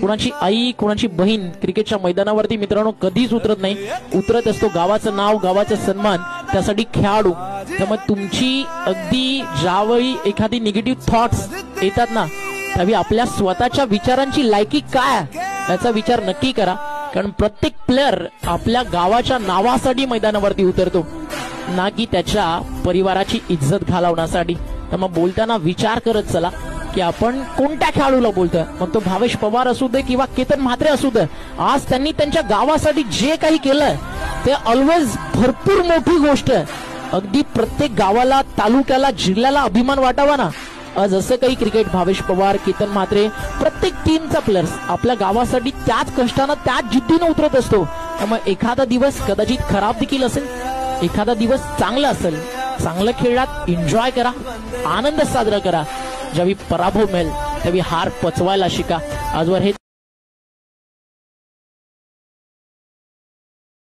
कुणाची आई कुणाची बहीण क्रिकेटच्या मैदानावरती मित्रांनो कधीच उतरत नाही, उतरत असतो गावाचं नाव गावाचा सन्मान, त्यासाठी खेळाडू. त्यामुळे तुमची अगदी ज्यावेळी एखादी निगेटिव्ह थॉट्स येतात ना, त्यावेळी आपल्या स्वतःच्या विचारांची लायकी काय याचा विचार नक्की करा. कारण प्रत्येक प्लेअर आपल्या गावाच्या नावासाठी मैदानावरती उतरतो, ना की त्याच्या परिवाराची इज्जत घालवण्यासाठी. त्यामुळे बोलताना विचार करत चला की आपण कोणत्या खेळाडूला बोलतोय. मग तो भावेश पवार असू दे किंवा केतन म्हात्रे असू दे, आज त्यांनी त्यांच्या गावासाठी जे काही केलंय ते ऑलवेज भरपूर मोठी गोष्ट आहे. अगदी प्रत्येक गावाला तालुक्याला जिल्ह्याला अभिमान वाटावा ना. आज असं काही क्रिकेट भावेश पवार केतन म्हात्रे प्रत्येक टीमचा प्लेयर्स आपल्या गावासाठी त्याच कष्टानं त्याच जिद्दीनं उतरत असतो. त्यामुळे एखादा दिवस कदाचित खराब देखील असेल, एखादा दिवस चांगला असेल, चांगलं खेळात एन्जॉय करा, आनंद साजरा करा. ज्यावेळी पराभव मिळेल त्यावेळी हार पचवायला शिका. आजवर हे